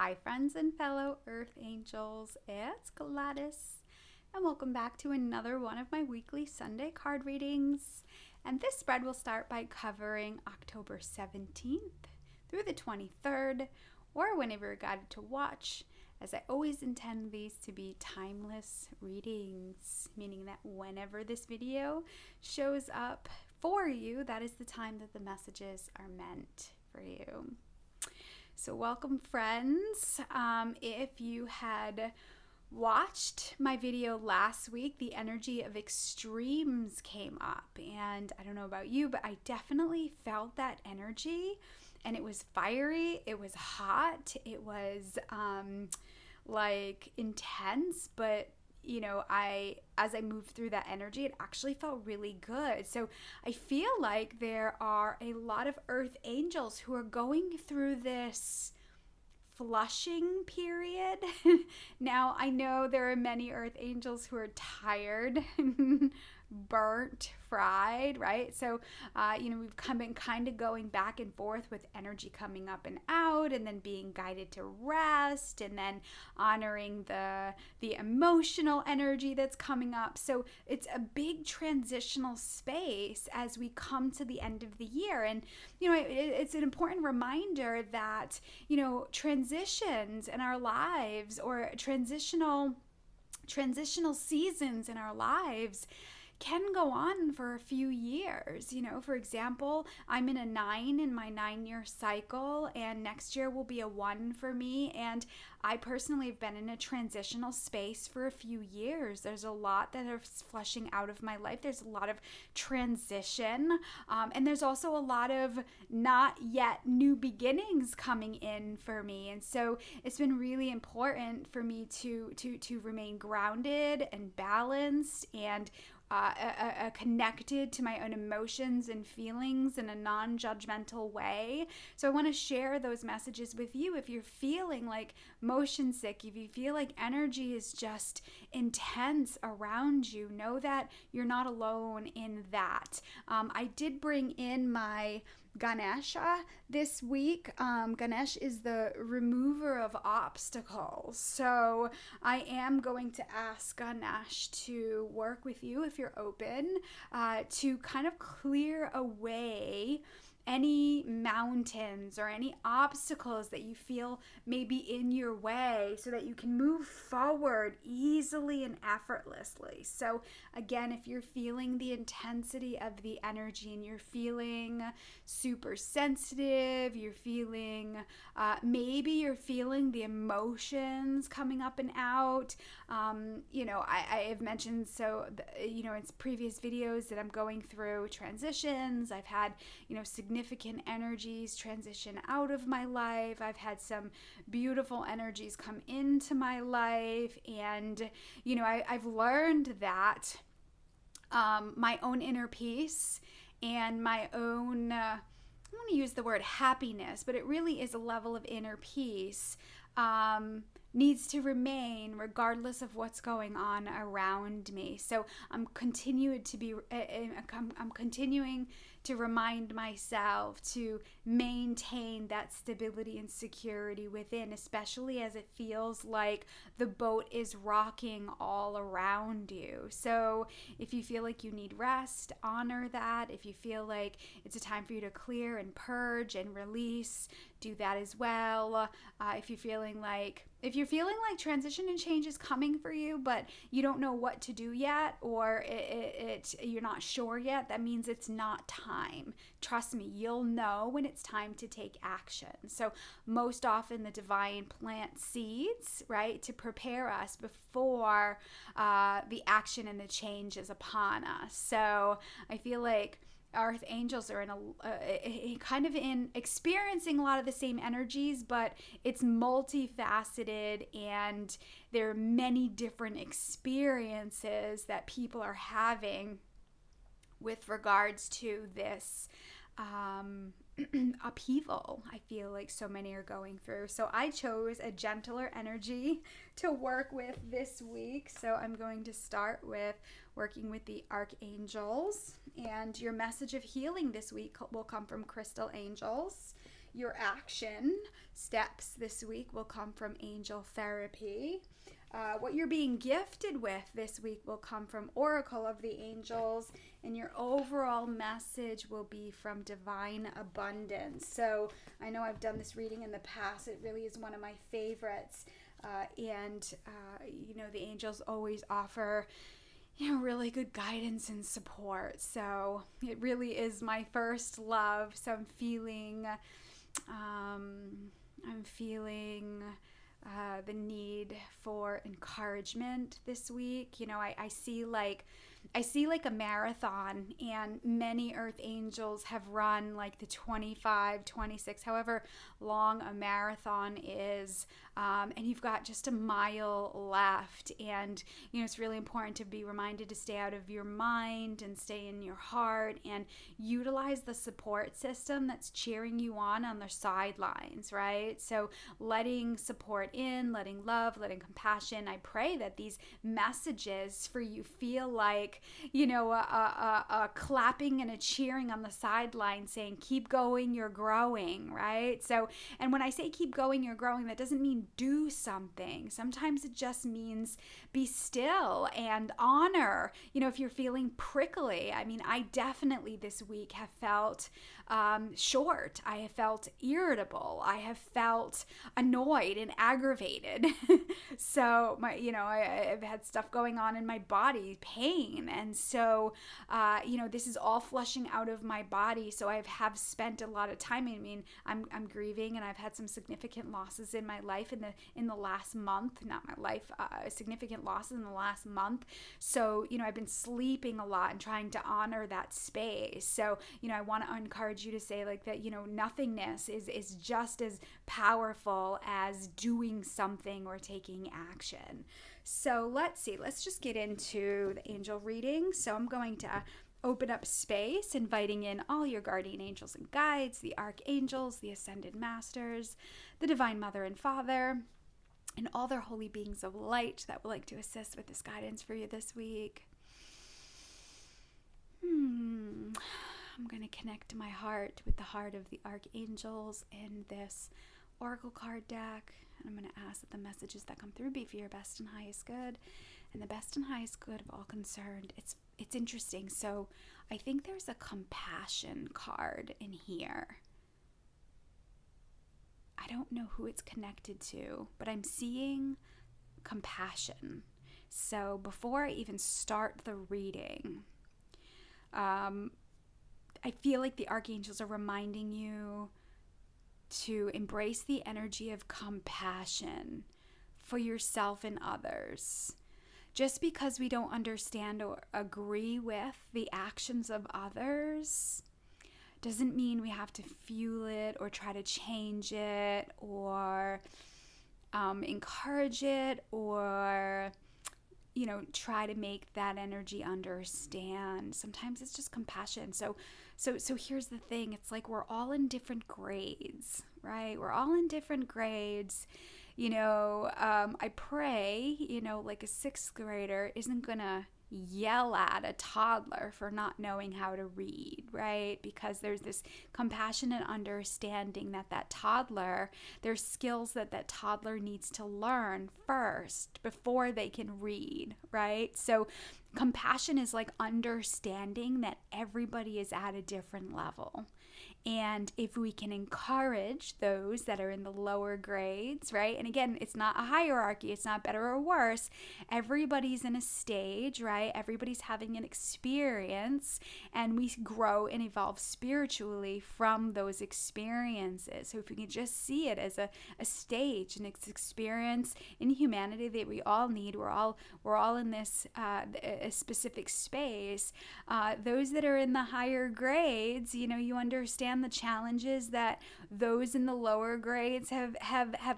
Hi friends and fellow Earth Angels, it's Gladys, and welcome back to another one of my weekly Sunday card readings. And this spread will start by covering October 17th through the 23rd, or whenever you're guided to watch, as I always intend these to be timeless readings, meaning that whenever this video shows up for you, that is the time that the messages are meant for you. So welcome friends. If you had watched my video last week, the energy of extremes came up, and I don't know about you, but I definitely felt that energy, and it was fiery, it was hot, it was like intense, but you know, as I moved through that energy, it actually felt really good. So I feel like there are a lot of Earth Angels who are going through this flushing period. Now, I know there are many Earth Angels who are tired, burnt, fried, right? So, we've been kind of going back and forth with energy coming up and out, and then being guided to rest, and then honoring the emotional energy that's coming up. So it's a big transitional space as we come to the end of the year. And, it's an important reminder that, transitions in our lives, or transitional seasons in our lives, can go on for a few years. For example, I'm in a 9 in my 9-year cycle, and next year will be a 1 for me. And I personally have been in a transitional space for a few years. There's a lot that is flushing out of my life. There's a lot of transition, and there's also a lot of not yet new beginnings coming in for me. And so it's been really important for me to remain grounded and balanced, and connected to my own emotions and feelings in a non-judgmental way. So I want to share those messages with you. If you're feeling like motion sick, if you feel like energy is just intense around you, know that you're not alone in that. I did bring in my Ganesh this week. Ganesh is the remover of obstacles. So I am going to ask Ganesh to work with you, if you're open, to kind of clear away any mountains or any obstacles that you feel may be in your way, so that you can move forward easily and effortlessly. So again, if you're feeling the intensity of the energy, and you're feeling super sensitive, you're feeling maybe you're feeling the emotions coming up and out. I have mentioned in previous videos that I'm going through transitions. I've had significant energies transition out of my life. I've had some beautiful energies come into my life, and I've learned that my own inner peace and my own I want to use the word happiness, but it really is a level of inner peace, needs to remain regardless of what's going on around me. So I'm continuing to remind myself to maintain that stability and security within, especially as it feels like the boat is rocking all around you. So if you feel like you need rest, honor that. If you feel like it's a time for you to clear and purge and release, do that as well. If you're feeling like transition and change is coming for you, but you don't know what to do yet, or you're not sure yet, that means it's not time. Trust me, you'll know when it's time to take action. So most often the divine plants seeds, right, to prepare us before the action and the change is upon us. So I feel like Earth Angels are in experiencing a lot of the same energies, but it's multifaceted, and there are many different experiences that people are having with regards to this upheaval I feel like so many are going through. So I chose a gentler energy to work with this week. So I'm going to start with working with the Archangels, and your message of healing this week will come from Crystal Angels. Your action steps this week will come from angel therapy. What you're being gifted with this week will come from Oracle of the Angels, and your overall message will be from Divine Abundance. So I know I've done this reading in the past. It really is one of my favorites. The angels always offer, really good guidance and support. So it really is my first love. So I'm feeling the need for encouragement this week. I see like a marathon, and many earth angels have run like the 25, 26, however long a marathon is, and you've got just a mile left, and it's really important to be reminded to stay out of your mind and stay in your heart and utilize the support system that's cheering you on the sidelines, right? So letting support in, letting love, letting compassion. I pray that these messages for you feel like a clapping and a cheering on the sideline saying, keep going, you're growing, right? So, and when I say keep going, you're growing, that doesn't mean do something. Sometimes it just means be still and honor, if you're feeling prickly. I mean, I definitely this week have felt short. I have felt irritable. I have felt annoyed and aggravated. So I've had stuff going on in my body, pain. And so, this is all flushing out of my body. So I have spent a lot of time. I mean, I'm grieving, and I've had some significant losses in my life in the last month, significant losses in the last month. So, I've been sleeping a lot and trying to honor that space. So, I want to encourage you to say like that, nothingness is just as powerful as doing something or taking action. So let's just get into the angel reading. So I'm going to open up space, inviting in all your guardian angels and guides, the archangels, the ascended masters, the divine mother and father, and all their holy beings of light that would like to assist with this guidance for you this week. I'm going to connect my heart with the heart of the archangels in this oracle card deck. And I'm going to ask that the messages that come through be for your best and highest good, and the best and highest good of all concerned. It's interesting. So I think there's a compassion card in here. I don't know who it's connected to, but I'm seeing compassion. So before I even start the reading, I feel like the archangels are reminding you to embrace the energy of compassion for yourself and others. Just because we don't understand or agree with the actions of others doesn't mean we have to fuel it or try to change it or encourage it or try to make that energy understand. Sometimes it's just compassion. So here's the thing. It's like we're all in different grades, right? We're all in different grades. I pray, like a 6th grader isn't going to yell at a toddler for not knowing how to read, right? Because there's this compassion and understanding that toddler, there's skills that toddler needs to learn first before they can read, right? So compassion is like understanding that everybody is at a different level. And if we can encourage those that are in the lower grades, right? And again, it's not a hierarchy. It's not better or worse. Everybody's in a stage, right? Everybody's having an experience, and we grow and evolve spiritually from those experiences. So if we can just see it as a stage, an experience in humanity that we all need, we're all in this a specific space. Those that are in the higher grades, you understand the challenges that those in the lower grades have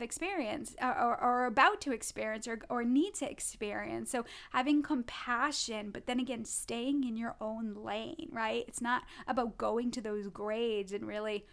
experienced or are about to experience or need to experience. So having compassion, but then again, staying in your own lane, right? It's not about going to those grades and really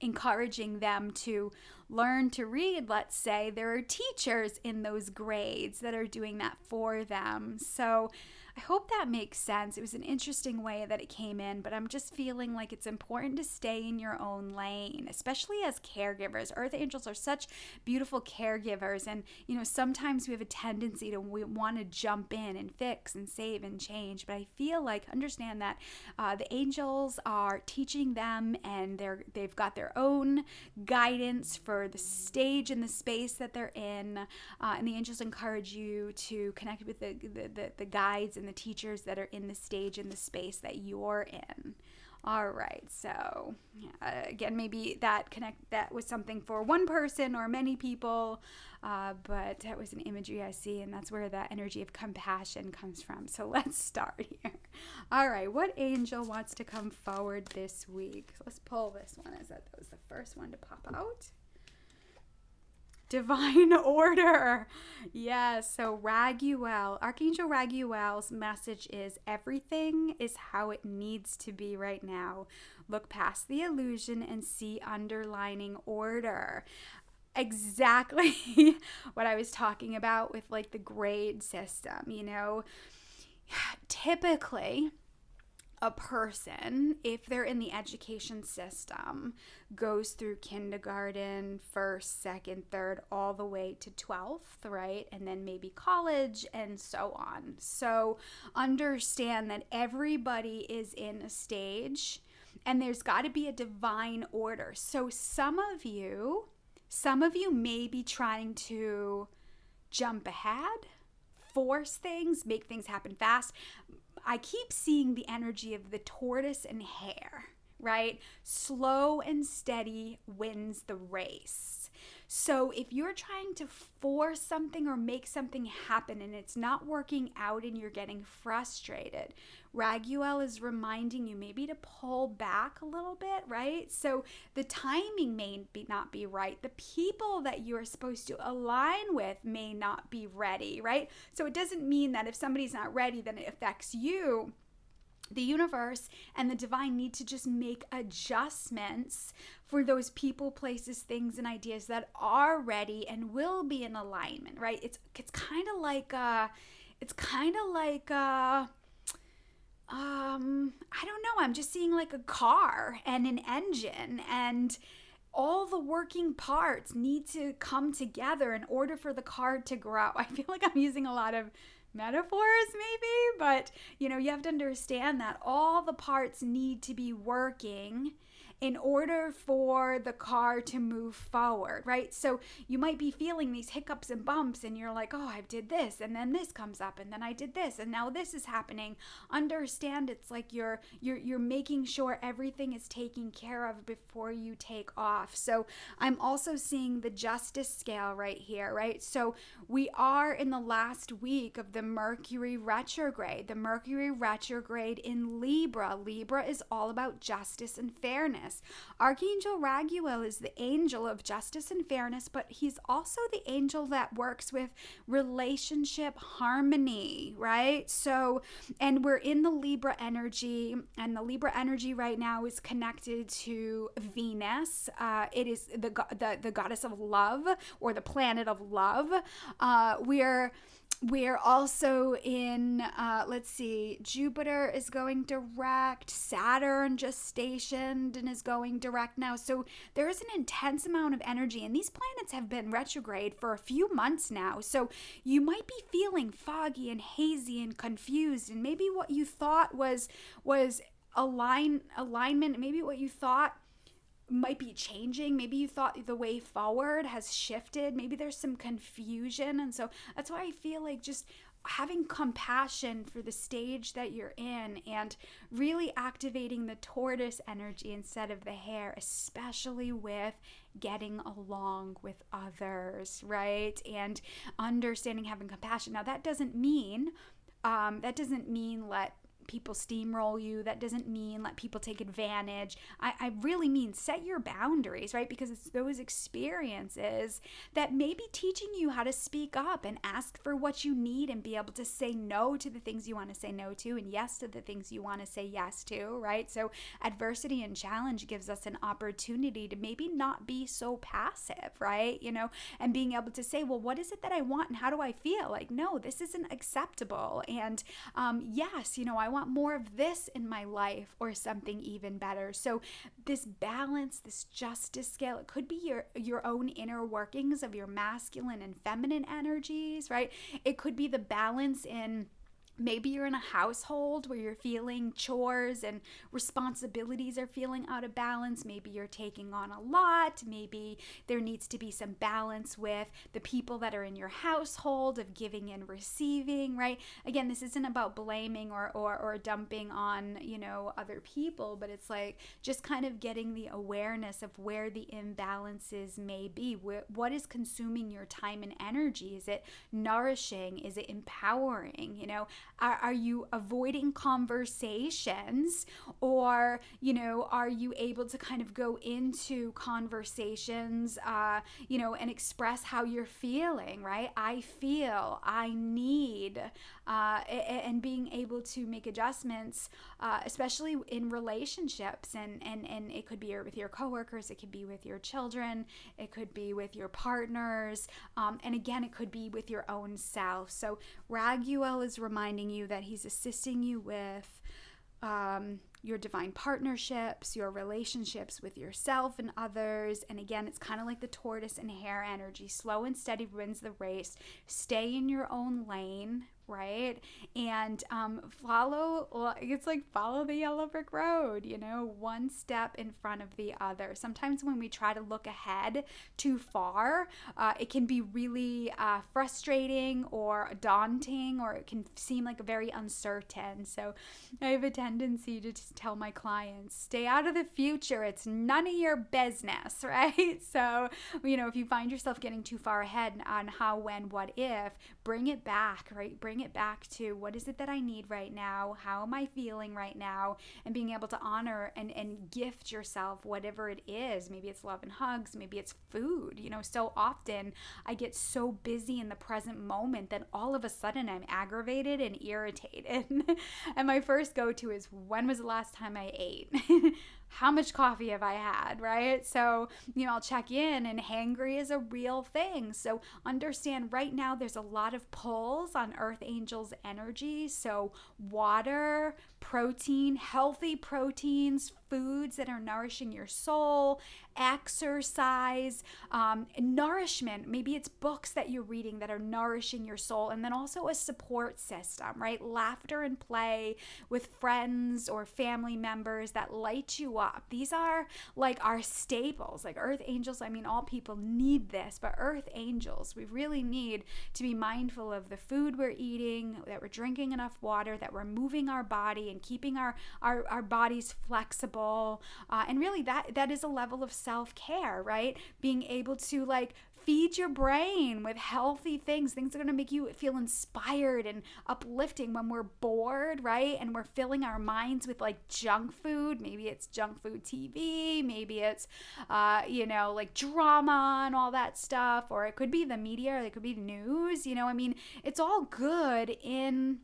encouraging them to learn to read. Let's say there are teachers in those grades that are doing that for them. So I hope that makes sense. It was an interesting way that it came in, but I'm just feeling like it's important to stay in your own lane, especially as caregivers. Earth angels are such beautiful caregivers, and sometimes we have a tendency to want to jump in and fix and save and change, but I feel like understand that the angels are teaching them, and they've got their own guidance for the stage and the space that they're in, and the angels encourage you to connect with the guides and the teachers that are in the stage and the space that you're in. All right, so again, maybe that was something for one person or many people, but that was an imagery I see, and that's where that energy of compassion comes from. So let's start here. All right, what angel wants to come forward this week? So let's pull this one, as that was the first one to pop out. Divine order. Yes. So Raguel, Archangel Raguel's message is everything is how it needs to be right now. Look past the illusion and see underlining order. Exactly what I was talking about with like the grade system, Typically, a person, if they're in the education system, goes through kindergarten, first, second, third, all the way to 12th, right? And then maybe college and so on. So understand that everybody is in a stage, and there's got to be a divine order. So some of you may be trying to jump ahead, force things, make things happen fast. I keep seeing the energy of the tortoise and hare, right? Slow and steady wins the race. So if you're trying to force something or make something happen and it's not working out and you're getting frustrated, Raguel is reminding you maybe to pull back a little bit, right? So the timing may not be right. The people that you're supposed to align with may not be ready, right? So it doesn't mean that if somebody's not ready, then it affects you. The universe and the divine need to just make adjustments for those people, places, things, and ideas that are ready and will be in alignment, right? It's kind of like I don't know. I'm just seeing like a car and an engine, and all the working parts need to come together in order for the car to grow. I feel like I'm using a lot of metaphors maybe, but you have to understand that all the parts need to be working in order for the car to move forward, right? So you might be feeling these hiccups and bumps, and you're like, oh, I did this, and then this comes up, and then I did this, and now this is happening. Understand it's like you're making sure everything is taken care of before you take off. So I'm also seeing the justice scale right here, right? So we are in the last week of the Mercury retrograde. The Mercury retrograde in Libra. Libra is all about justice and fairness. Archangel Raguel is the angel of justice and fairness, but he's also the angel that works with relationship harmony, right? So, and we're in the Libra energy, and the Libra energy right now is connected to Venus. It is the goddess of love, or the planet of love. We're also in, Jupiter is going direct, Saturn just stationed and is going direct now. So there is an intense amount of energy, and these planets have been retrograde for a few months now. So you might be feeling foggy and hazy and confused, and maybe what you thought was alignment, maybe what you thought might be changing. Maybe you thought the way forward has shifted. Maybe there's some confusion. And so that's why I feel like just having compassion for the stage that you're in, and really activating the tortoise energy instead of the hare, especially with getting along with others, right? And understanding, having compassion. Now that doesn't mean let people steamroll you. That doesn't mean let people take advantage. I really mean set your boundaries, right? Because it's those experiences that may be teaching you how to speak up and ask for what you need and be able to say no to the things you want to say no to and yes to the things you want to say yes to, right? So adversity and challenge gives us an opportunity to maybe not be so passive, right? And being able to say, well, what is it that I want and how do I feel? Like, no, this isn't acceptable. And yes, I want more of this in my life or something even better. So this balance, this justice scale, it could be your own inner workings of your masculine and feminine energies, right? It could be the balance in maybe you're in a household where you're feeling chores and responsibilities are feeling out of balance. Maybe you're taking on a lot. Maybe there needs to be some balance with the people that are in your household of giving and receiving, right? Again, this isn't about blaming or dumping on, other people, but it's like just kind of getting the awareness of where the imbalances may be. What is consuming your time and energy? Is it nourishing? Is it empowering? Are you avoiding conversations, or are you able to kind of go into conversations and express how you're feeling, right? I feel, I need, and being able to make adjustments, especially in relationships, and it could be with your coworkers, it could be with your children, it could be with your partners, and again, it could be with your own self. So Raguel is reminding you that he's assisting you with your divine partnerships, your relationships with yourself and others. And again, it's kind of like the tortoise and hare energy. Slow and steady wins the race. Stay in your own lane, right? And follow the yellow brick road, one step in front of the other. Sometimes when we try to look ahead too far, it can be really frustrating or daunting, or it can seem like very uncertain. So I have a tendency to just tell my clients, stay out of the future. It's none of your business, right? So, if you find yourself getting too far ahead on how, when, what, if, bring it back, right? Bring it back to what is it that I need right now? How am I feeling right now? And being able to honor and gift yourself whatever it is. Maybe it's love and hugs. Maybe it's food. So often I get so busy in the present moment that all of a sudden I'm aggravated and irritated. And my first go-to is, when was the last time I ate? How much coffee have I had, right? So, I'll check in, and hangry is a real thing. So understand right now there's a lot of pulls on Earth Angel's energy. So water, protein, healthy proteins, foods that are nourishing your soul, exercise, nourishment. Maybe it's books that you're reading that are nourishing your soul, and then also a support system, right? Laughter and play with friends or family members that light you up. These are like our staples, like Earth Angels. All people need this, but Earth Angels, we really need to be mindful of the food we're eating, that we're drinking enough water, that we're moving our body and keeping our bodies flexible. And really that is a level of self-care, right? Being able to feed your brain with healthy things that are going to make you feel inspired and uplifting when we're bored, right? And we're filling our minds with junk food. Maybe it's junk food TV, maybe it's drama and all that stuff, or it could be the media, or it could be news. It's all good in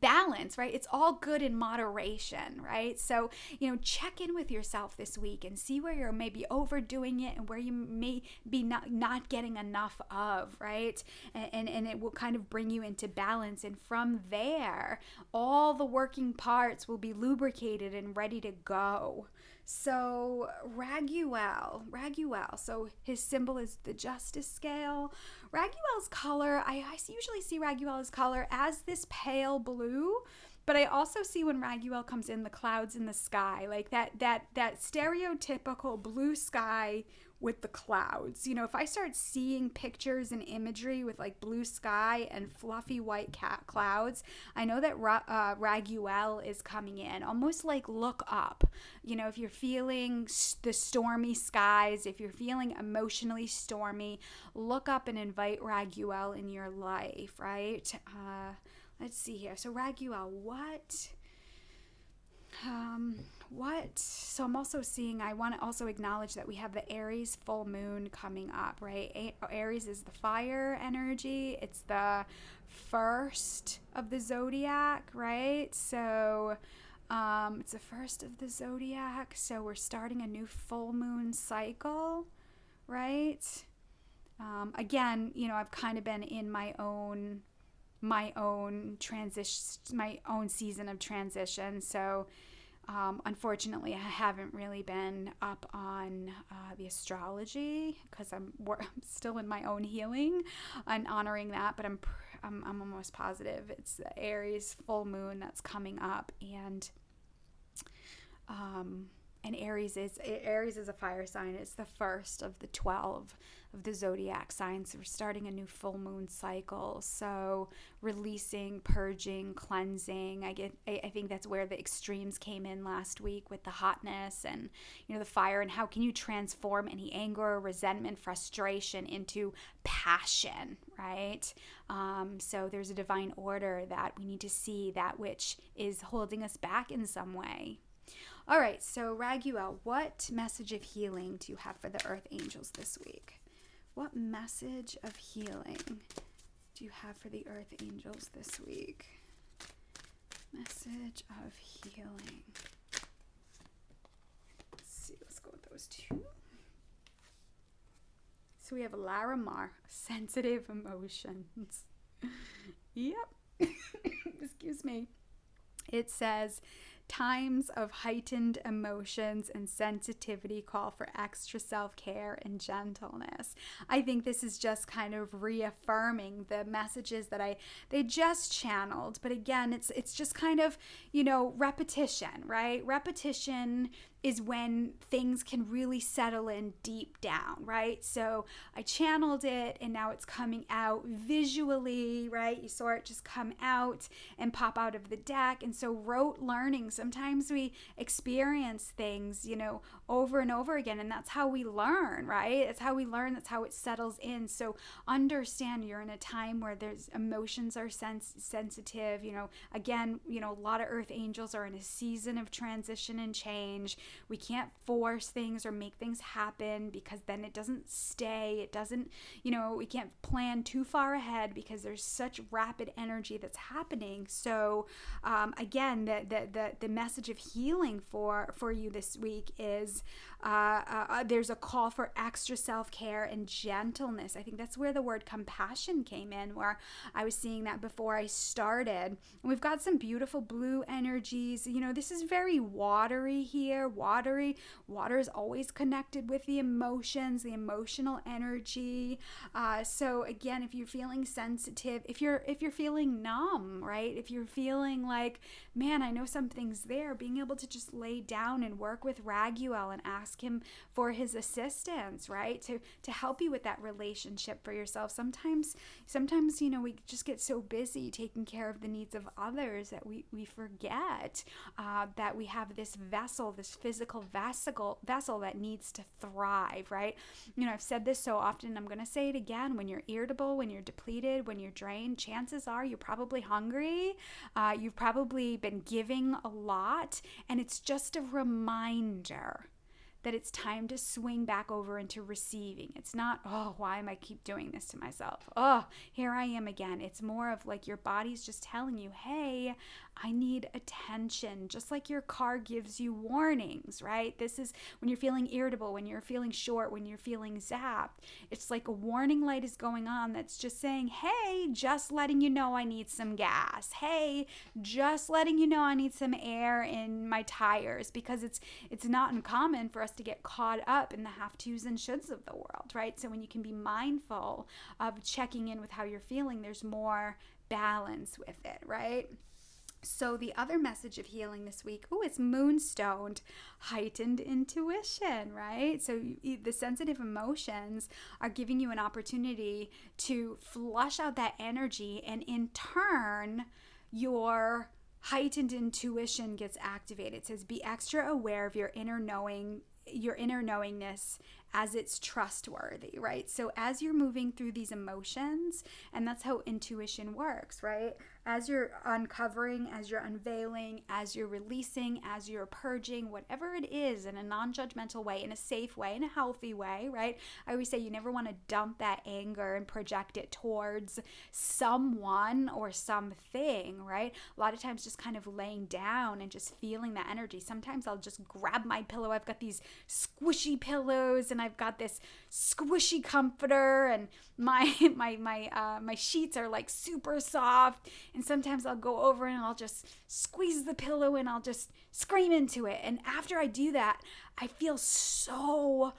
balance, right? It's all good in moderation, right? So, check in with yourself this week and see where you're maybe overdoing it and where you may be not getting enough of, right? And it will kind of bring you into balance. And from there, all the working parts will be lubricated and ready to go. So Raguel, so his symbol is the justice scale. Raguel's color, I usually see Raguel's color as this pale blue, but I also see when Raguel comes in, the clouds in the sky, like that stereotypical blue sky with the clouds. If I start seeing pictures and imagery with blue sky and fluffy white clouds, I know that Raguel is coming in, almost like look up. If you're feeling the stormy skies, if you're feeling emotionally stormy, look up and invite Raguel in your life, right? Let's see here. So Raguel, what So I'm also seeing, I want to also acknowledge that we have the Aries full moon coming up, right? Aries is the fire energy. It's the first of the zodiac, right? So it's the first of the zodiac. So we're starting a new full moon cycle, right? Again, I've kind of been in my own transition, my own season of transition. So unfortunately, I haven't really been up on the astrology because I'm still in my own healing and honoring that. But I'm almost positive it's the Aries full moon that's coming up, and Aries is a fire sign. It's the first of the 12 of the zodiac signs. So we're starting a new full moon cycle. So releasing, purging, cleansing. I think that's where the extremes came in last week with the hotness and the fire, and how can you transform any anger, resentment, frustration into passion, right? So there's a divine order that we need to see that which is holding us back in some way. All right, so Raguel, what message of healing do you have for the Earth Angels this week? What message of healing do you have for the Earth Angels this week? Message of healing. Let's see, let's go with those two. So we have Larimar, sensitive emotions. Yep. Excuse me. It says, times of heightened emotions and sensitivity call for extra self-care and gentleness. I think this is just kind of reaffirming the messages that they just channeled. But again, it's just kind of, repetition, right? Repetition is when things can really settle in deep down, right? So I channeled it and now it's coming out visually, right? You saw it just come out and pop out of the deck. And so rote learning, sometimes we experience things, over and over again, and that's how we learn, right? It's how we learn, that's how it settles in. So understand you're in a time where there's emotions are sensitive, again, a lot of Earth Angels are in a season of transition and change. We can't force things or make things happen because then it doesn't stay. It doesn't, we can't plan too far ahead because there's such rapid energy that's happening. So again, the message of healing for you this week is there's a call for extra self-care and gentleness. I think that's where the word compassion came in, where I was seeing that before I started. And we've got some beautiful blue energies. This is very watery here. Water is always connected with the emotions, the emotional energy. So again, if you're feeling sensitive, if you're feeling numb, right? If you're feeling like, man, I know something's there, being able to just lay down and work with Raguel and ask him for his assistance, right? To help you with that relationship for yourself. Sometimes, we just get so busy taking care of the needs of others that we forget that we have this vessel, this physical vessel that needs to thrive, right? I've said this so often, I'm going to say it again. When you're irritable, when you're depleted, when you're drained, chances are you're probably hungry. You've probably been giving a lot, and it's just a reminder that it's time to swing back over into receiving. It's not, oh, why am I keep doing this to myself? Oh, here I am again. It's more of like your body's just telling you, hey, I need attention, just like your car gives you warnings, right? This is when you're feeling irritable, when you're feeling short, when you're feeling zapped. It's like a warning light is going on that's just saying, hey, just letting you know I need some gas. Hey, just letting you know I need some air in my tires, because it's not uncommon for us to get caught up in the have-tos and shoulds of the world, right? So when you can be mindful of checking in with how you're feeling, there's more balance with it, right? So the other message of healing this week, it's moonstoned, heightened intuition, right? So the sensitive emotions are giving you an opportunity to flush out that energy, and in turn, your heightened intuition gets activated. It says, be extra aware of your inner knowingness as it's trustworthy, right? So as you're moving through these emotions, and that's how intuition works, right? uncovering, as you're unveiling, as you're releasing, as you're purging, whatever it is, in a non-judgmental way, in a safe way, in a healthy way, right? I always say you never want to dump that anger and project it towards someone or something, right? A lot of times just kind of laying down and just feeling that energy. Sometimes I'll just grab my pillow. I've got these squishy pillows and I've got this squishy comforter, and my sheets are like super soft, and sometimes I'll go over and I'll just squeeze the pillow and I'll just scream into it. And after I do that, I feel so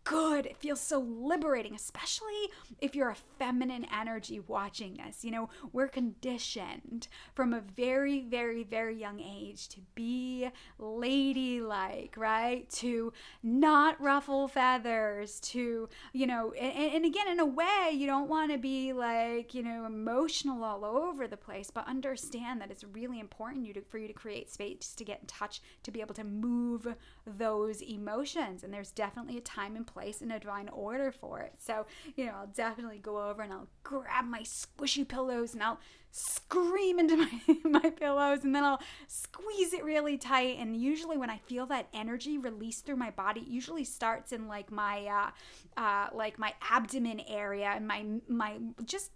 good. It feels so liberating, especially if you're a feminine energy watching this. You know, we're conditioned from a very, very, very young age to be ladylike, right? To not ruffle feathers, to, you know, and again, in a way, you don't want to be like, you know, emotional all over the place, but understand that it's really important for you to create space to get in touch, to be able to move those emotions. And there's definitely a time and place in a divine order for it. So, you know, I'll definitely go over and I'll grab my squishy pillows and I'll scream into my pillows, and then I'll squeeze it really tight. And usually when I feel that energy release through my body, it usually starts in like my abdomen area and my just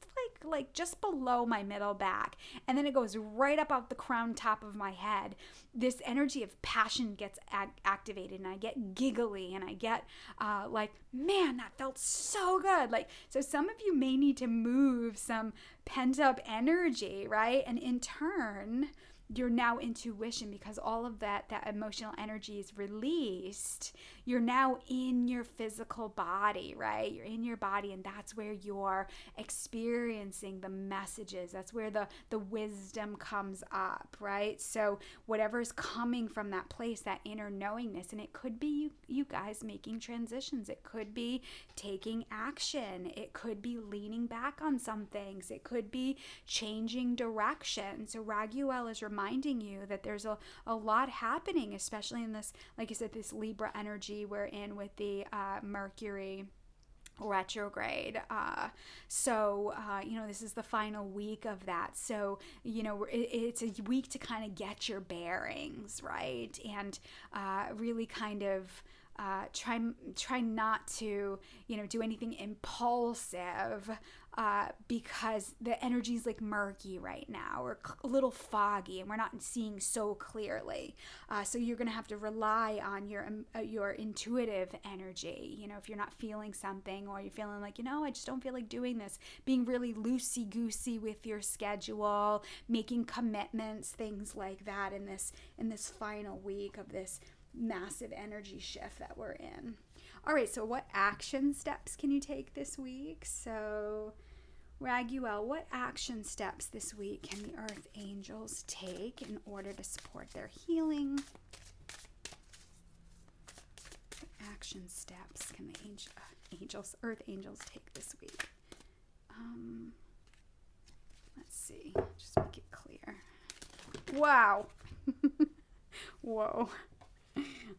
just below my middle back, and then it goes right up out the crown top of my head. This energy of passion gets activated, and I get giggly, and I get like, man, that felt so good. Like, so some of you may need to move some pent up energy, right? And in turn, your now intuition, because all of that emotional energy is released, you're now in your physical body, right? You're in your body, and that's where you're experiencing the messages. That's where the wisdom comes up, right? So whatever's coming from that place, that inner knowingness, and it could be you guys making transitions. It could be taking action. It could be leaning back on some things. It could be changing direction. So Raguel is reminding you that there's a lot happening, especially in this, like I said, this Libra energy we're in with the Mercury retrograde. You know, this is the final week of that. So, you know, it's a week to kind of get your bearings, right? And really kind of try not to, you know, do anything impulsive, because the energy is like murky right now, or a little foggy, and we're not seeing so clearly. So you're going to have to rely on your intuitive energy. You know, if you're not feeling something, or you're feeling like, you know, I just don't feel like doing this, being really loosey-goosey with your schedule, making commitments, things like that in this final week of this massive energy shift that we're in. All right, so what action steps can you take this week? So, Raguel, what action steps this week can the Earth Angels take in order to support their healing? What action steps can the Earth Angels take this week? Let's see, just make it clear. Wow. Whoa.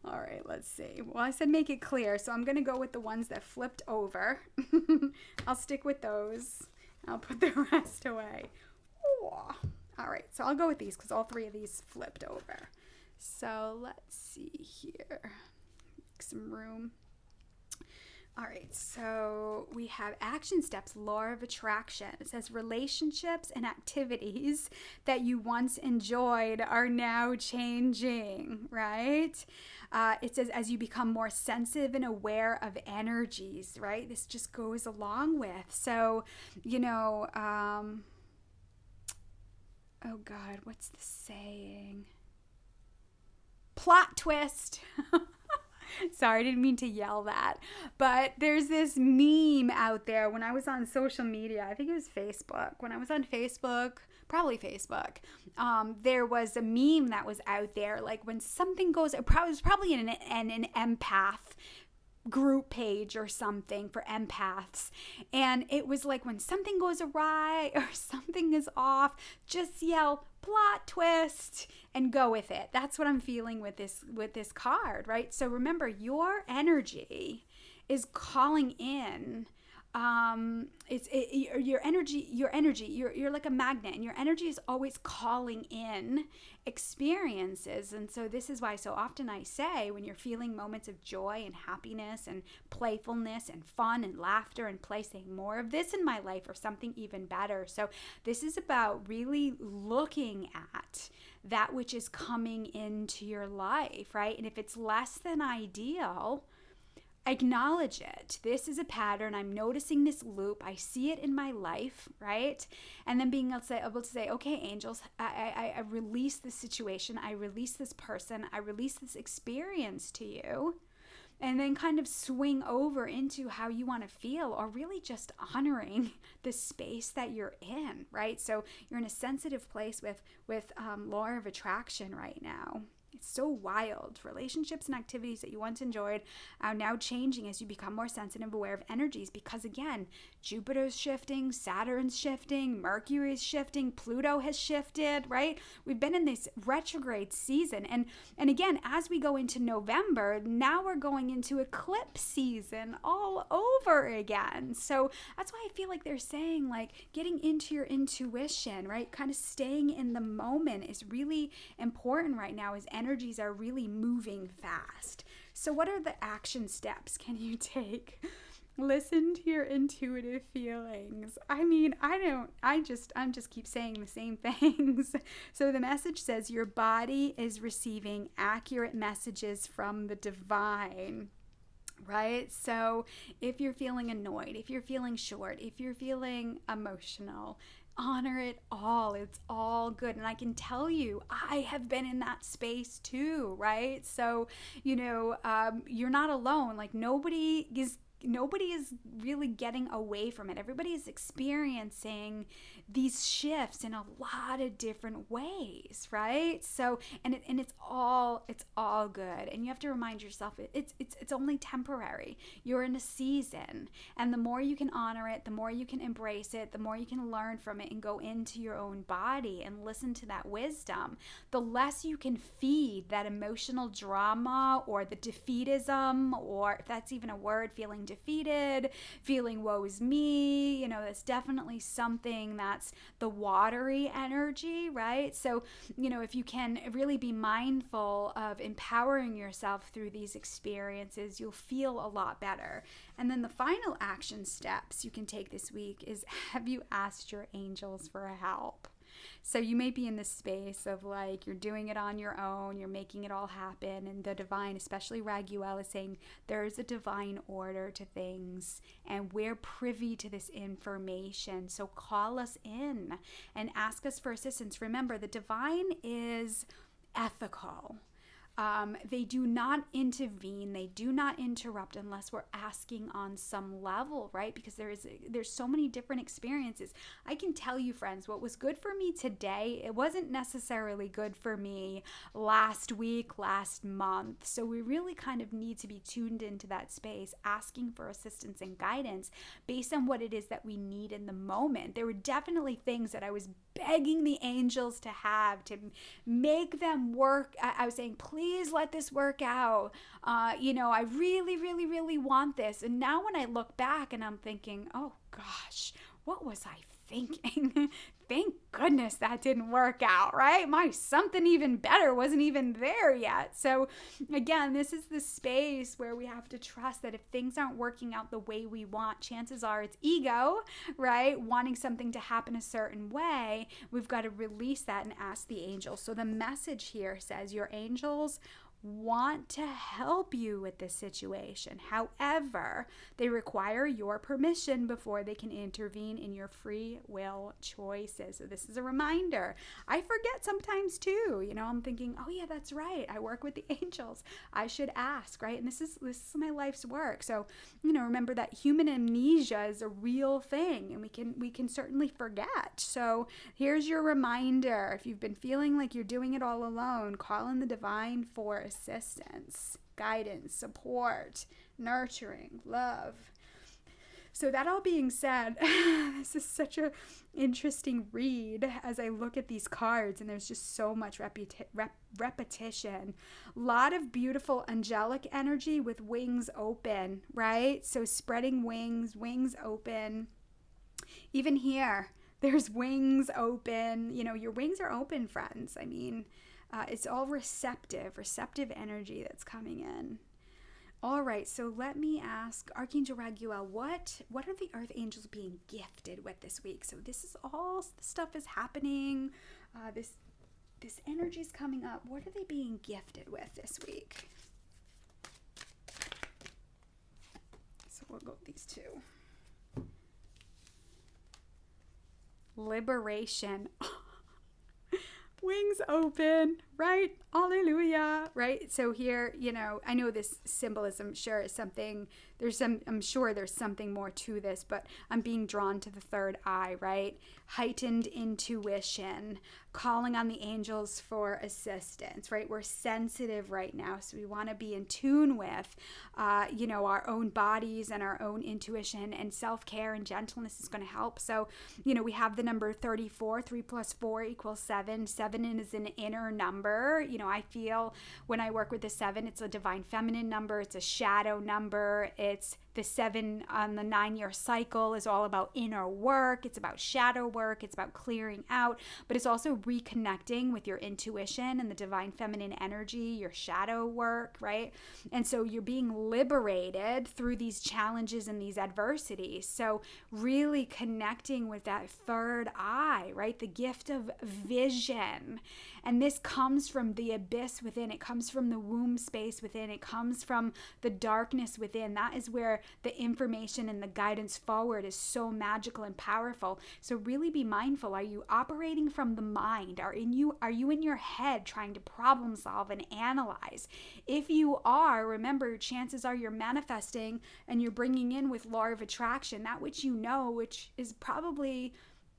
All right, let's see. Well, I said make it clear, so I'm going to go with the ones that flipped over. I'll stick with those. I'll put the rest away. Ooh. All right, so I'll go with these because all three of these flipped over. So let's see here. Make some room. All right, so we have action steps, law of attraction. It says relationships and activities that you once enjoyed are now changing, right? It says as you become more sensitive and aware of energies, right? This just goes along with. So, you know, oh God, what's the saying? Plot twist. Sorry, I didn't mean to yell that. But there's this meme out there. When I was on social media, I think it was Facebook. When I was on Facebook, probably Facebook, there was a meme that was out there. Like when something goes, it was probably in an empath group page or something for empaths, and it was like when something goes awry or something is off, just yell plot twist and go with it. That's what I'm feeling with this card, right? So remember, your energy is calling in your energy, you're like a magnet, and your energy is always calling in experiences. And so this is why so often I say, when you're feeling moments of joy and happiness and playfulness and fun and laughter and play, saying more of this in my life or something even better. So this is about really looking at that which is coming into your life, right? And if it's less than ideal, acknowledge it. This is a pattern. I'm noticing this loop. I see it in my life, right? And then being able to say, okay, angels, I release this situation. I release this person. I release this experience to you. And then kind of swing over into how you want to feel, or really just honoring the space that you're in, right? So you're in a sensitive place with law of attraction right now. It's so wild. Relationships and activities that you once enjoyed are now changing as you become more sensitive, aware of energies, because again, Jupiter's shifting, Saturn's shifting, Mercury's shifting, Pluto has shifted, right? We've been in this retrograde season. And again, as we go into November, now we're going into eclipse season all over again. So that's why I feel like they're saying, like, getting into your intuition, right? Kind of staying in the moment is really important right now, as energies are really moving fast. So what are the action steps can you take? Listen to your intuitive feelings. I mean, I'm just keep saying the same things. So the message says your body is receiving accurate messages from the divine. Right? So if you're feeling annoyed, if you're feeling short, if you're feeling emotional, honor it all. It's all good. And I can tell you, I have been in that space too, right? So, you're not alone. Like nobody is really getting away from it. Everybody is experiencing these shifts in a lot of different ways, right? So, and it's all good. And you have to remind yourself it's only temporary. You're in a season, and the more you can honor it, the more you can embrace it, the more you can learn from it and go into your own body and listen to that wisdom, the less you can feed that emotional drama or the defeatism, or if that's even a word, feeling defeated, feeling woe is me. That's definitely something that's the watery energy, right? So, if you can really be mindful of empowering yourself through these experiences, you'll feel a lot better. And then the final action steps you can take this week is, have you asked your angels for help? So you may be in this space of like, you're doing it on your own, you're making it all happen, and the divine, especially Raguel, is saying there's a divine order to things, and we're privy to this information. So call us in and ask us for assistance. Remember, the divine is ethical. They do not intervene. They do not interrupt unless we're asking on some level, right? Because there's so many different experiences. I can tell you, friends, what was good for me today, it wasn't necessarily good for me last week, last month. So we really kind of need to be tuned into that space, asking for assistance and guidance based on what it is that we need in the moment. There were definitely things that I was begging the angels to have, to make them work. I was saying, please let this work out. I really, really, really want this. And now when I look back and I'm thinking, oh gosh, what was I thinking? Thank goodness that didn't work out, right? My something even better wasn't even there yet. So again, this is the space where we have to trust that if things aren't working out the way we want, chances are it's ego, right? Wanting something to happen a certain way. We've got to release that and ask the angels. So the message here says your angels want to help you with this situation. However, they require your permission before they can intervene in your free will choices. So this is a reminder. I forget sometimes too. I'm thinking, oh yeah, that's right. I work with the angels. I should ask, right? And this is my life's work. So, remember that human amnesia is a real thing, and we can certainly forget. So here's your reminder. If you've been feeling like you're doing it all alone, call in the divine for assistance, guidance, support, nurturing, love. So that all being said, this is such a interesting read as I look at these cards, and there's just so much repetition. A lot of beautiful angelic energy with wings open, right? So spreading wings, wings open. Even here, there's wings open. You know, your wings are open, friends. I mean, it's all receptive energy that's coming in. All right, so let me ask Archangel Raguel, what are the Earth Angels being gifted with this week? So this is all the stuff is happening. This energy is coming up. What are they being gifted with this week? So we'll go with these two. Liberation. Wings open, right? Hallelujah, right? So here, you know, I know this symbolism sure is something, I'm sure there's something more to this, but I'm being drawn to the third eye, right? Heightened intuition, calling on the angels for assistance, right? We're sensitive right now, so we want to be in tune with, you know, our own bodies and our own intuition, and self-care and gentleness is going to help. So, you know, we have the number 34, 3 plus 4 equals 7. 7 is an inner number. You know, I feel when I work with the 7, it's a divine feminine number. It's a shadow number. It's the 7 on the 9-year cycle is all about inner work. It's about shadow work. It's about clearing out, but it's also reconnecting with your intuition and the divine feminine energy, your shadow work, right? And so you're being liberated through these challenges and these adversities. So really connecting with that third eye, right? The gift of vision. And this comes from the abyss within. It comes from the womb space within. It comes from the darkness within. That is where the information and the guidance forward is so magical and powerful. So really be mindful. Are you operating from the mind? Are you in your head trying to problem solve and analyze? If you are, remember, chances are you're manifesting and you're bringing in with law of attraction that which you know, which is probably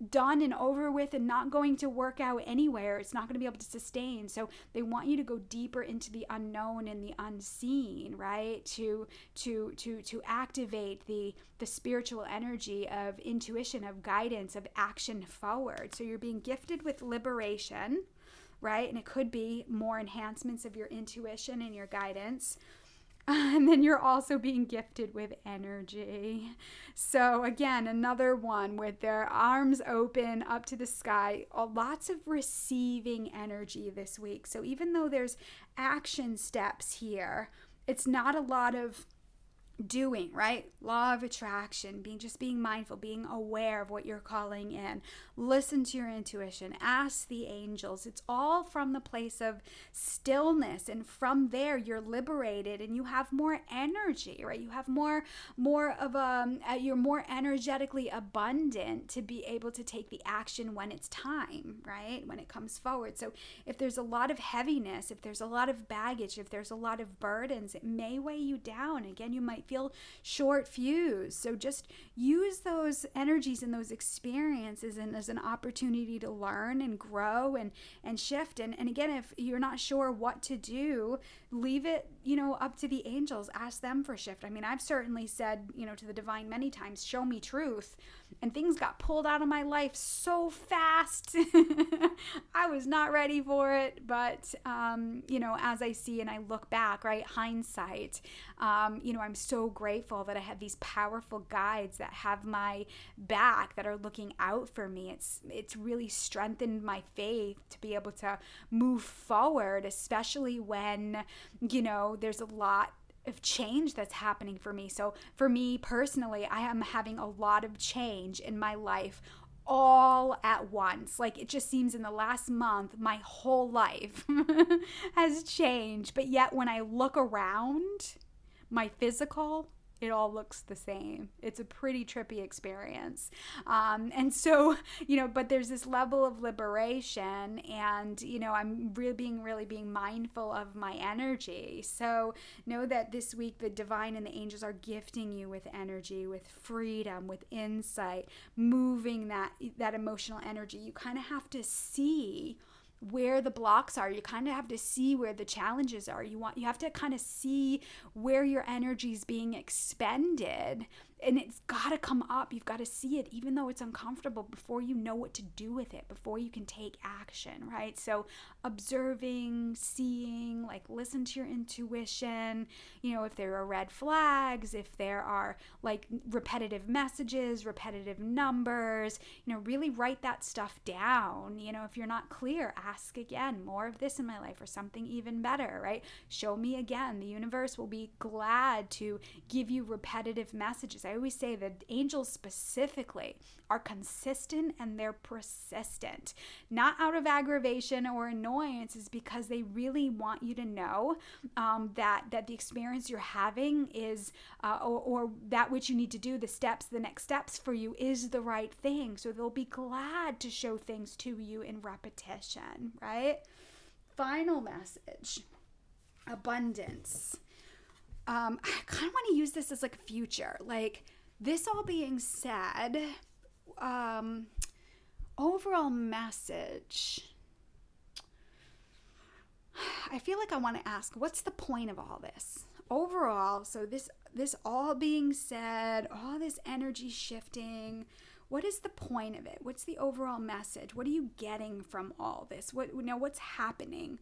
done and over with and not going to work out anywhere. It's not going to be able to sustain. So they want you to go deeper into the unknown and the unseen, right? To activate the spiritual energy of intuition, of guidance, of action forward. So you're being gifted with liberation, right? And it could be more enhancements of your intuition and your guidance. And then you're also being gifted with energy. So again, another one with their arms open up to the sky, lots of receiving energy this week. So even though there's action steps here, it's not a lot of doing, right? Law of attraction, being mindful, being aware of what you're calling in. Listen to your intuition, ask the angels. It's all from the place of stillness, and from there you're liberated and you have more energy, right? You have more of you're more energetically abundant to be able to take the action when it's time, right? When it comes forward. So if there's a lot of heaviness, if there's a lot of baggage, if there's a lot of burdens, it may weigh you down. Again, you might feel short fused. So just use those energies and those experiences and as an opportunity to learn and grow and shift. And again, if you're not sure what to do, leave it, up to the angels. Ask them for shift. I mean, I've certainly said, to the divine many times, show me truth. And things got pulled out of my life so fast. I was not ready for it. But, as I see and I look back, right, hindsight, I'm so grateful that I have these powerful guides that have my back, that are looking out for me. It's really strengthened my faith to be able to move forward, especially when, there's a lot of change that's happening for me. So for me personally, I am having a lot of change in my life all at once. Like, it just seems in the last month, my whole life has changed. But yet when I look around my physical, it all looks the same. It's a pretty trippy experience. And so, but there's this level of liberation, and, I'm really being mindful of my energy. So know that this week, the divine and the angels are gifting you with energy, with freedom, with insight, moving that emotional energy. You kind of have to see where the blocks are. You kind of have to see where the challenges are. You have to kind of see where your energy is being expended and it's got to come up. You've got to see it, even though it's uncomfortable, before you know what to do with it, before you can take action, right? So observing, seeing, like listen to your intuition, if there are red flags, if there are like repetitive messages, repetitive numbers, really write that stuff down. If you're not clear, ask again, more of this in my life or something even better, right? Show me again. The universe will be glad to give you repetitive messages. I always say that angels specifically are consistent and they're persistent, not out of aggravation or annoyance, is because they really want you to know that the experience you're having is, or that which you need to do, the next steps for you is the right thing. So they'll be glad to show things to you in repetition, right? Final message, abundance. I kind of want to use this as like a future. Like, this all being said, overall message, I feel like I want to ask, what's the point of all this? Overall, so this all being said, all this energy shifting, what is the point of it? What's the overall message? What are you getting from all this? What's happening?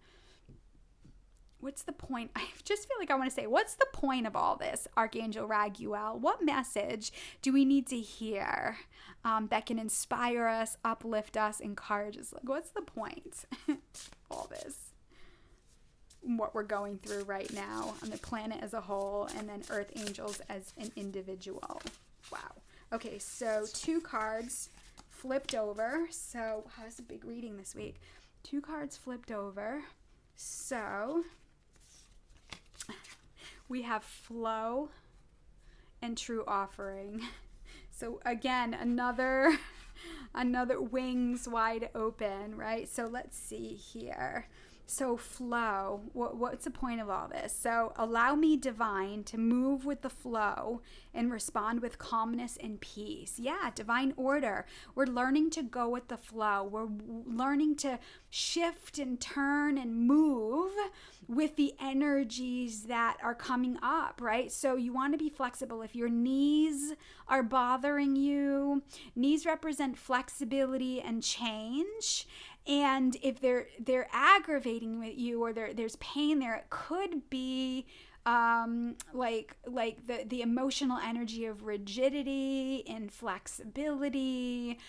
What's the point? I just feel like I want to say, what's the point of all this, Archangel Raguel? What message do we need to hear that can inspire us, uplift us, encourage us? Like, what's the point of all this? What we're going through right now on the planet as a whole, and then Earth Angels as an individual. Wow. Okay, so 2 cards flipped over. So, wow, this is a big reading this week. 2 cards flipped over. So we have flow and true offering. So again, another wings wide open, right? So let's see here. So flow, what's the point of all this? So allow me, divine, to move with the flow and respond with calmness and peace. Yeah, divine order. We're learning to go with the flow. We're learning to shift and turn and move with the energies that are coming up, right? So you want to be flexible. If your knees are bothering you, knees represent flexibility and change. And if they're aggravating with you, or there's pain there, it could be like the emotional energy of rigidity, inflexibility.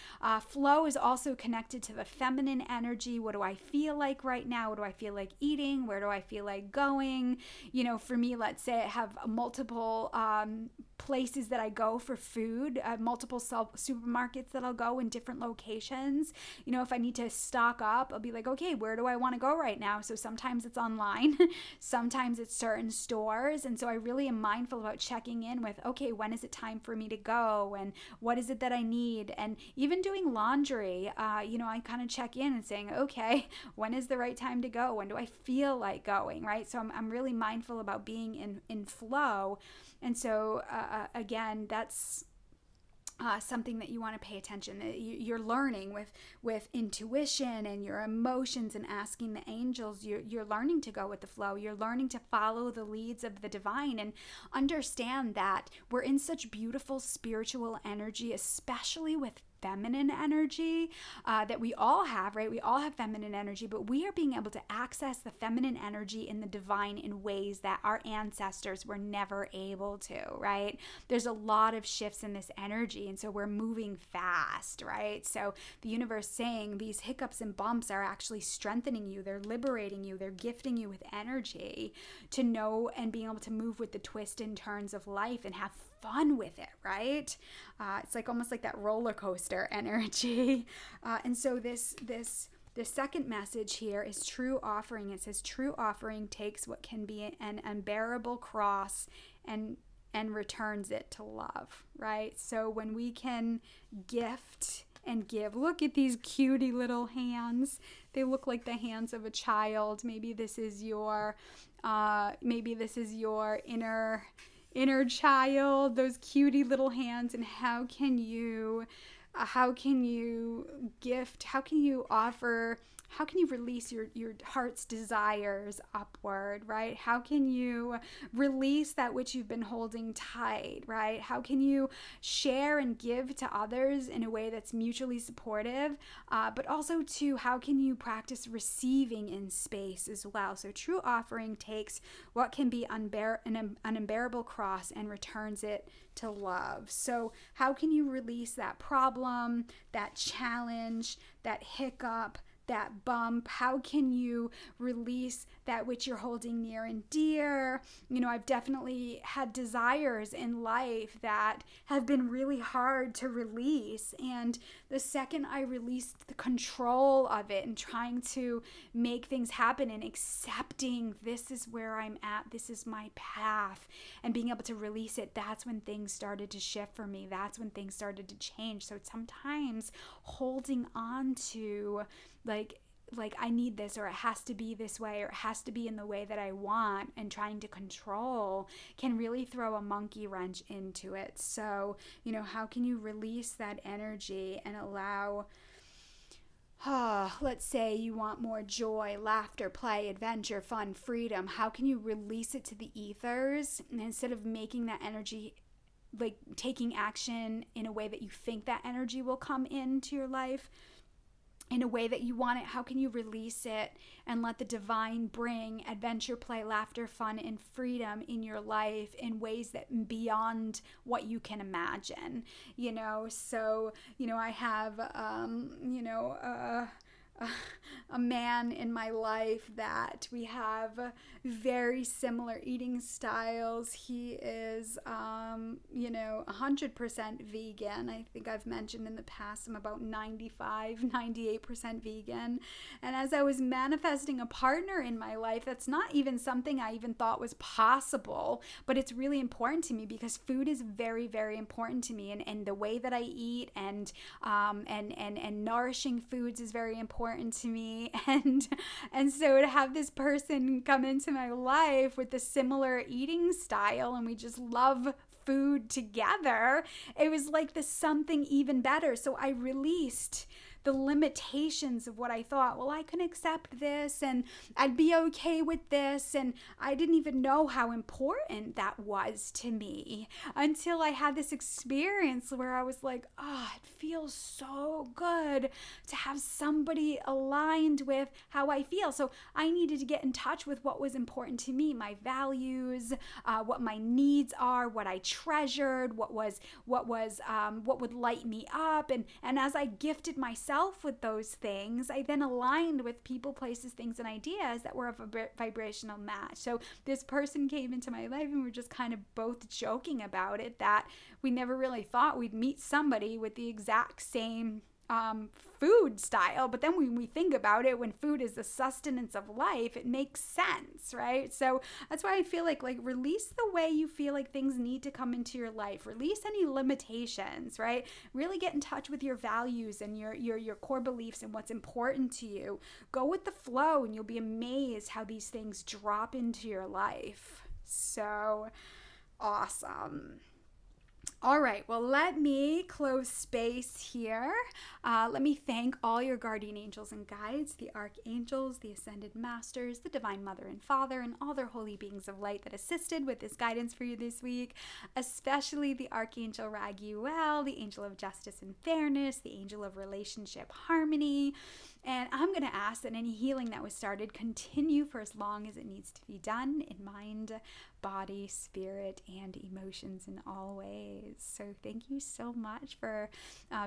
Flow is also connected to the feminine energy. What do I feel like right now? What do I feel like eating? Where do I feel like going? For me, let's say I have multiple places that I go for food, multiple supermarkets that I'll go in different locations. If I need to stock up, I'll be like, okay, where do I want to go right now? So sometimes it's online, sometimes it's certain stores. And so I really am mindful about checking in with, okay, when is it time for me to go? And what is it that I need? And even doing laundry, I kind of check in and saying, okay, when is the right time to go? When do I feel like going, right? So I'm really mindful about being in flow. And so, again, that's something that you want to pay attention. You're learning with intuition and your emotions and asking the angels. You're learning to go with the flow. You're learning to follow the leads of the divine and understand that we're in such beautiful spiritual energy, especially with feminine energy that we all have, right? We all have feminine energy, but we are being able to access the feminine energy in the divine in ways that our ancestors were never able to, right? There's a lot of shifts in this energy, and so we're moving fast, right? So the universe saying these hiccups and bumps are actually strengthening you. They're liberating you. They're gifting you with energy to know and being able to move with the twists and turns of life and have fun with it, right? It's like almost like that roller coaster energy. And so the second message here is true offering. It says true offering takes what can be an unbearable cross and returns it to love, right? So when we can gift and give, look at these cutie little hands. They look like the hands of a child. Maybe this is your inner child, those cutie little hands. And how can you gift, how can you offer how can you release your heart's desires upward, right? How can you release that which you've been holding tight, right? How can you share and give to others in a way that's mutually supportive, but also too, how can you practice receiving in space as well? So true offering takes what can be an unbearable cross and returns it to love. So how can you release that problem, that challenge, that hiccup, that bump? How can you release that which you're holding near and dear? You know, I've definitely had desires in life that have been really hard to release. And the second I released the control of it and trying to make things happen and accepting this is where I'm at, this is my path, and being able to release it, that's when things started to shift for me. That's when things started to change. So sometimes holding on to like I need this, or it has to be this way, or it has to be in the way that I want, and trying to control can really throw a monkey wrench into it. So, you know, how can you release that energy and allow, let's say you want more joy, laughter, play, adventure, fun, freedom. How can you release it to the ethers, and instead of making that energy, like taking action in a way that you think that energy will come into your life in a way that you want it, how can you release it and let the divine bring adventure, play, laughter, fun, and freedom in your life in ways that beyond what you can imagine, you know? So, you know, I have, a man in my life that we have very similar eating styles. He is, 100% vegan. I think I've mentioned in the past I'm about 98% vegan. And as I was manifesting a partner in my life, that's not even something I even thought was possible, but it's really important to me because food is very, very important to me, and the way that I eat and nourishing foods is very important to me, and so to have this person come into my life with a similar eating style and we just love food together, it was like this something even better. So I released the limitations of what I thought, well, I can accept this and I'd be okay with this. And I didn't even know how important that was to me until I had this experience where I was like, oh, it feels so good to have somebody aligned with how I feel. So I needed to get in touch with what was important to me, my values, what my needs are, what I treasured, what would light me up. And as I gifted myself with those things, I then aligned with people, places, things, and ideas that were of a vibrational match. So this person came into my life and we're just kind of both joking about it, that we never really thought we'd meet somebody with the exact same food style. But then when we think about it, when food is the sustenance of life, it makes sense, right? So that's why I feel like release the way you feel like things need to come into your life. Release any limitations, right? Really get in touch with your values and your core beliefs and what's important to you. Go with the flow and you'll be amazed how these things drop into your life. So awesome. All right, well, let me close space here. Let me thank all your guardian angels and guides, the archangels, the ascended masters, the divine mother and father, and all their holy beings of light that assisted with this guidance for you this week, especially the Archangel Raguel, the angel of justice and fairness, the angel of relationship harmony. And I'm going to ask that any healing that was started continue for as long as it needs to be done in mind, body, spirit, and emotions in all ways. So thank you so much for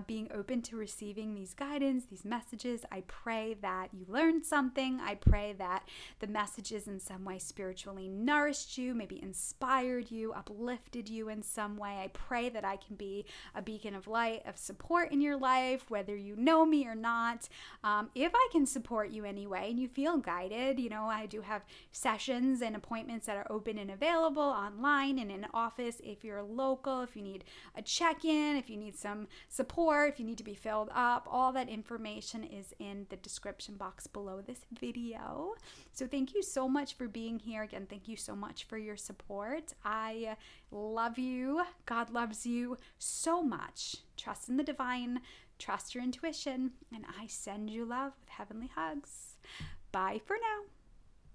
being open to receiving these guidance, these messages. I pray that you learned something. I pray that the messages in some way spiritually nourished you, maybe inspired you, uplifted you in some way. I pray that I can be a beacon of light, of support in your life, whether you know me or not. If I can support you anyway and you feel guided, I do have sessions and appointments that are open and available online and in office. If you're local, if you need a check-in, if you need some support, if you need to be filled up, all that information is in the description box below this video. So thank you so much for being here. Again, thank you so much for your support. I love you. God loves you so much. Trust in the divine. Trust your intuition, and I send you love with heavenly hugs. Bye for now.